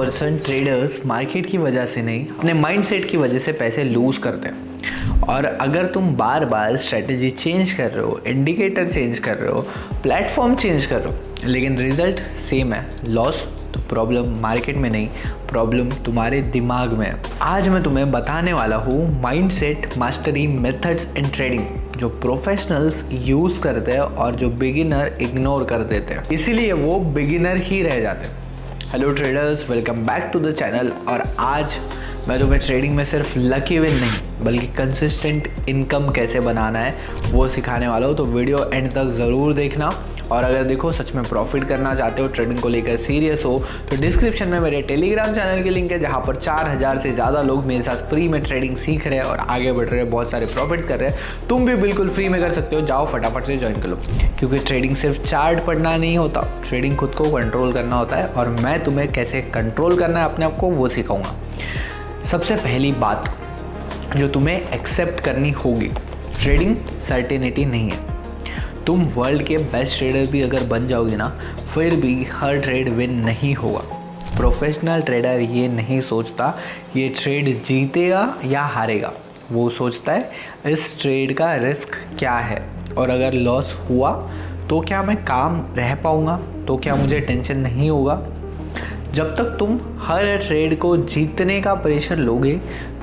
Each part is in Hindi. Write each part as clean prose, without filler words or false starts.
90% ट्रेडर्स मार्केट की वजह से नहीं, अपने माइंडसेट की वजह से पैसे लूज करते हैं। और अगर तुम बार बार स्ट्रेटजी चेंज कर रहे हो, इंडिकेटर चेंज कर रहे हो, प्लेटफॉर्म चेंज कर रहे हो, लेकिन रिजल्ट सेम है, लॉस, तो प्रॉब्लम मार्केट में नहीं, प्रॉब्लम तुम्हारे दिमाग में है। आज मैं तुम्हें बताने वाला हूँ mindset mastery methods in trading, जो प्रोफेशनल्स यूज़ करते हैं और जो बिगिनर इग्नोर कर देते हैं, इसीलिए वो बिगिनर ही रह जाते हैं। Hello traders, welcome back to the channel. और आज मैं तुम्हें ट्रेडिंग में सिर्फ लकी विन नहीं बल्कि कंसिस्टेंट इनकम कैसे बनाना है वो सिखाने वाला हूँ। तो वीडियो एंड तक ज़रूर देखना। और अगर देखो सच में प्रॉफिट करना चाहते हो, ट्रेडिंग को लेकर सीरियस हो, तो डिस्क्रिप्शन में मेरे टेलीग्राम चैनल की लिंक है, जहाँ पर 4000 से ज़्यादा लोग मेरे साथ फ्री में ट्रेडिंग सीख रहे हैं और आगे बढ़ रहे हैं, बहुत सारे प्रॉफिट कर रहे हैं। तुम भी बिल्कुल फ्री में कर सकते हो, जाओ फटाफट से ज्वाइन कर लो। क्योंकि ट्रेडिंग सिर्फ चार्ट पढ़ना नहीं होता, ट्रेडिंग खुद को कंट्रोल करना होता है, और मैं तुम्हें कैसे कंट्रोल करना है अपने आप को वो सिखाऊंगा। सबसे पहली बात जो तुम्हें एक्सेप्ट करनी होगी, ट्रेडिंग सर्टेनिटी नहीं है। तुम वर्ल्ड के बेस्ट ट्रेडर भी अगर बन जाओगे ना, फिर भी हर ट्रेड विन नहीं होगा। प्रोफेशनल ट्रेडर ये नहीं सोचता ये ट्रेड जीतेगा या हारेगा, वो सोचता है इस ट्रेड का रिस्क क्या है, और अगर लॉस हुआ तो क्या मैं काम रह पाऊँगा, तो क्या मुझे टेंशन नहीं होगा। जब तक तुम हर ट्रेड को जीतने का प्रेशर लोगे,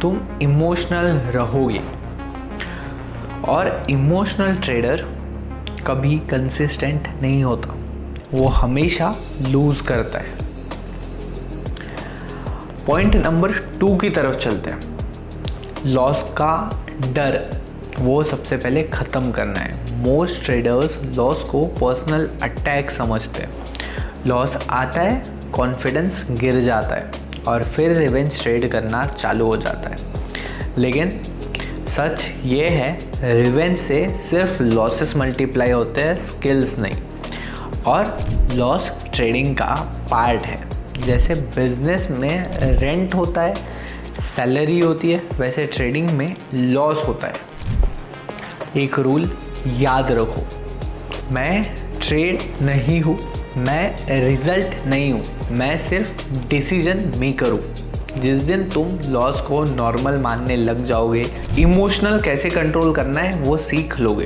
तुम इमोशनल रहोगे, और इमोशनल ट्रेडर कभी कंसिस्टेंट नहीं होता, वो हमेशा लूज करता है। पॉइंट नंबर 2 की तरफ चलते हैं। लॉस का डर, वो सबसे पहले ख़त्म करना है। मोस्ट ट्रेडर्स लॉस को पर्सनल अटैक समझते हैं। लॉस आता है, कॉन्फिडेंस गिर जाता है, और फिर रिवेंज ट्रेड करना चालू हो जाता है। लेकिन सच ये है, रिवेंज से सिर्फ लॉसेस मल्टीप्लाई होते हैं, स्किल्स नहीं। और लॉस ट्रेडिंग का पार्ट है। जैसे बिजनेस में रेंट होता है, सैलरी होती है, वैसे ट्रेडिंग में लॉस होता है। एक रूल याद रखो, मैं ट्रेड नहीं हूँ, मैं रिजल्ट नहीं हूँ, मैं सिर्फ डिसीजन मेकर हूँ। जिस दिन तुम लॉस को नॉर्मल मानने लग जाओगे, इमोशनल कैसे कंट्रोल करना है वो सीख लोगे।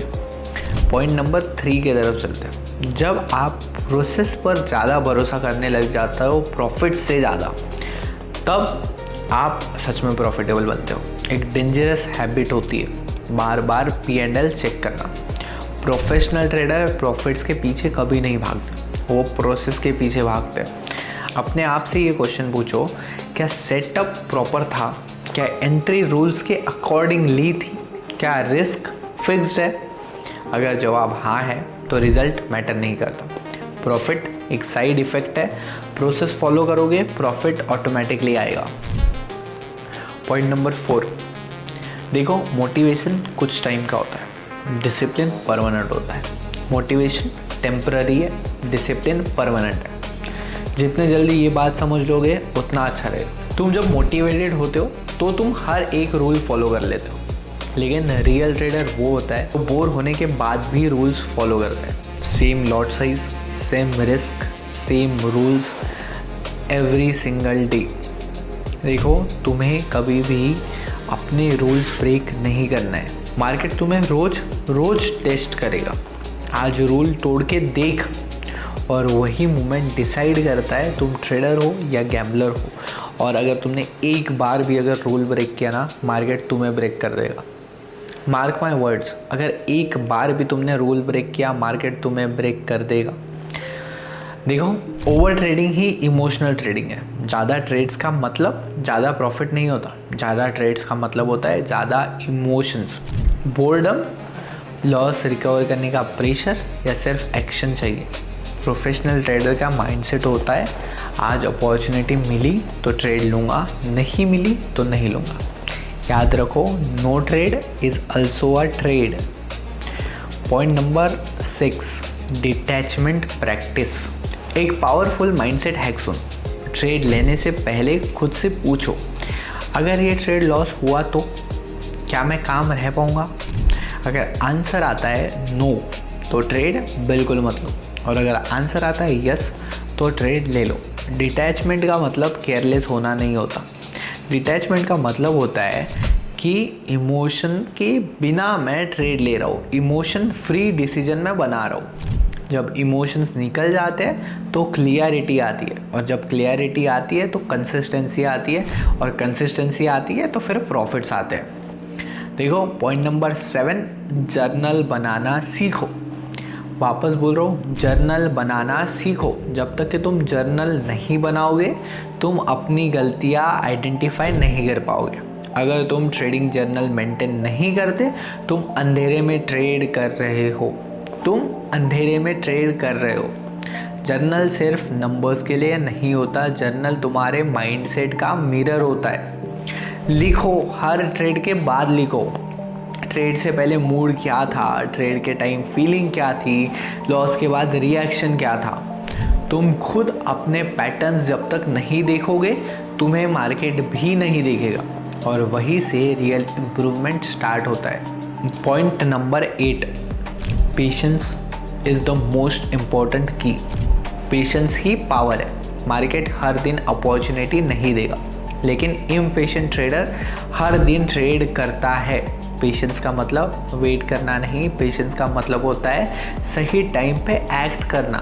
पॉइंट नंबर 3 की तरफ चलते हैं। जब आप प्रोसेस पर ज़्यादा भरोसा करने लग जाते हो, प्रॉफिट से ज़्यादा, तब आप सच में प्रॉफिटेबल बनते हो। एक डेंजरस हैबिट होती है बार बार P&L चेक करना। प्रोफेशनल ट्रेडर प्रॉफिट्स के पीछे कभी नहीं भागते, वो प्रोसेस के पीछे भागते हैं। अपने आप से ये क्वेश्चन पूछो, क्या सेटअप प्रॉपर था, क्या एंट्री रूल्स के अकॉर्डिंग ली थी, क्या रिस्क फिक्स्ड है। अगर जवाब हाँ है तो रिजल्ट मैटर नहीं करता। प्रॉफिट एक साइड इफेक्ट है, प्रोसेस फॉलो करोगे प्रॉफिट ऑटोमेटिकली आएगा। पॉइंट नंबर 4, देखो मोटिवेशन कुछ टाइम का होता है, डिसिप्लिन परमानेंट होता है। मोटिवेशन टेम्पररी है, डिसिप्लिन परमानेंट है। जितने जल्दी ये बात समझ लोगे उतना अच्छा रहेगा। तुम जब मोटिवेटेड होते हो तो तुम हर एक रूल फॉलो कर लेते हो, लेकिन रियल ट्रेडर वो होता है, वो बोर होने के बाद भी रूल्स फॉलो करता है। Same lot size, same risk, same rules every single day. देखो, तुम्हें कभी भी अपने रूल्स ब्रेक नहीं करना है। मार्केट तुम्हें रोज टेस्ट करेगा। आज रूल तोड़ के देख, और वही मोमेंट डिसाइड करता है तुम ट्रेडर हो या गैम्बलर हो। और अगर तुमने एक बार भी अगर रूल ब्रेक किया ना, मार्केट तुम्हें ब्रेक कर देगा। मार्क माय वर्ड्स, अगर एक बार भी तुमने रूल ब्रेक किया, मार्केट तुम्हें ब्रेक कर देगा। देखो, ओवर ट्रेडिंग ही इमोशनल ट्रेडिंग है। ज़्यादा ट्रेड्स का मतलब ज़्यादा प्रॉफिट नहीं होता, ज़्यादा ट्रेड्स का मतलब होता है ज़्यादा इमोशंस, बोर्डम, लॉस रिकवर करने का प्रेशर, या सिर्फ एक्शन चाहिए। प्रोफेशनल ट्रेडर का माइंडसेट होता है, आज अपॉर्चुनिटी मिली तो ट्रेड लूँगा, नहीं मिली तो नहीं लूँगा। याद रखो, no trade is also a trade. Point number 6, detachment practice. एक पावरफुल माइंडसेट हैक सुन। ट्रेड लेने से पहले खुद से पूछो, अगर ये ट्रेड लॉस हुआ तो क्या मैं काम रह पाऊँगा। अगर आंसर आता है नो, तो ट्रेड बिल्कुल मत लो, और अगर आंसर आता है यस, तो ट्रेड ले लो। डिटैचमेंट का मतलब केयरलेस होना नहीं होता। डिटैचमेंट का मतलब होता है कि इमोशन के बिना मैं ट्रेड ले रहा हूँ, इमोशन फ्री डिसीजन मैं बना रहा हूँ। जब इमोशंस निकल जाते हैं तो क्लियरिटी आती है, और जब क्लियरिटी आती है तो कंसिस्टेंसी आती है, और कंसिस्टेंसी आती है तो फिर प्रॉफिट्स आते हैं। देखो पॉइंट नंबर 7, जर्नल बनाना सीखो। वापस बोल रहा हूँ, जर्नल बनाना सीखो। जब तक कि तुम जर्नल नहीं बनाओगे तुम अपनी गलतियाँ आइडेंटिफाई नहीं कर पाओगे। अगर तुम ट्रेडिंग जर्नल मेंटेन नहीं करते तुम अंधेरे में ट्रेड कर रहे हो, तुम अंधेरे में ट्रेड कर रहे हो। जर्नल सिर्फ नंबर्स के लिए नहीं होता, जर्नल तुम्हारे माइंडसेट का मिरर होता है। लिखो, हर ट्रेड के बाद लिखो। ट्रेड से पहले मूड क्या था, ट्रेड के टाइम फीलिंग क्या थी, लॉस के बाद रिएक्शन क्या था। तुम खुद अपने पैटर्न्स जब तक नहीं देखोगे तुम्हें मार्केट भी नहीं देखेगा, और वहीं से रियल इम्प्रूवमेंट स्टार्ट होता है। Point number 8, patience is the most important की। पेशेंस ही पावर है। मार्केट हर दिन अपॉर्चुनिटी नहीं देगा, लेकिन इम्पेशेंट ट्रेडर हर दिन ट्रेड करता है। पेशेंस का मतलब वेट करना नहीं, पेशेंस का मतलब होता है सही टाइम पे एक्ट करना।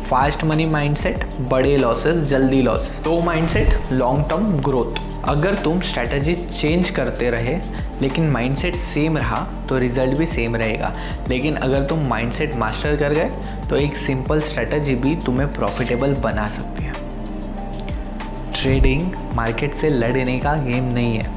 फास्ट मनी माइंडसेट, बड़े लॉसेस, जल्दी लॉसेस। तो माइंडसेट, लॉन्ग टर्म ग्रोथ। अगर तुम स्ट्रैटेजी चेंज करते रहे लेकिन माइंडसेट सेम रहा तो रिजल्ट भी सेम रहेगा। लेकिन अगर तुम माइंडसेट मास्टर कर गए तो एक सिंपल स्ट्रैटेजी भी तुम्हें प्रॉफिटेबल बना सकती है। ट्रेडिंग मार्केट से लड़ने का गेम नहीं है,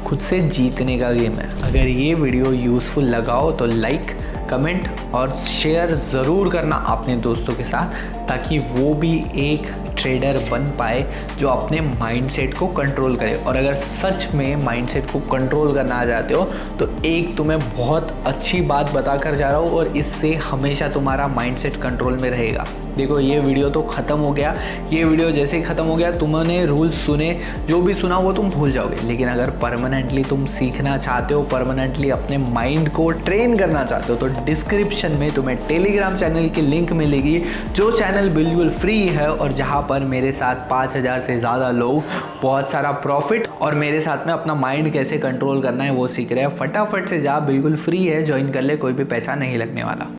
खुद से जीतने का गेम है। अगर ये वीडियो यूज़फुल लगा हो तो लाइक, कमेंट और शेयर ज़रूर करना अपने दोस्तों के साथ, ताकि वो भी एक ट्रेडर बन पाए जो अपने माइंडसेट को कंट्रोल करे। और अगर सच में माइंडसेट को कंट्रोल करना आ जाते हो तो एक तुम्हें बहुत अच्छी बात बता कर जा रहा हूँ, और इससे हमेशा तुम्हारा माइंडसेट कंट्रोल में रहेगा। देखो ये वीडियो तो ख़त्म हो गया, ये वीडियो जैसे ही ख़त्म हो गया तुमने रूल्स सुने, जो भी सुना वो तुम भूल जाओगे। लेकिन अगर परमानेंटली तुम सीखना चाहते हो, परमानेंटली अपने माइंड को ट्रेन करना चाहते हो, तो डिस्क्रिप्शन में तुम्हें टेलीग्राम चैनल की लिंक मिलेगी, जो चैनल बिल्कुल फ्री है और जहाँ पर मेरे साथ 5000 से ज़्यादा लोग बहुत सारा प्रॉफिट और मेरे साथ में अपना माइंड कैसे कंट्रोल करना है वो सीख रहे हैं। फटाफट से जा, बिल्कुल फ्री है, ज्वाइन कर ले, कोई भी पैसा नहीं लगने वाला।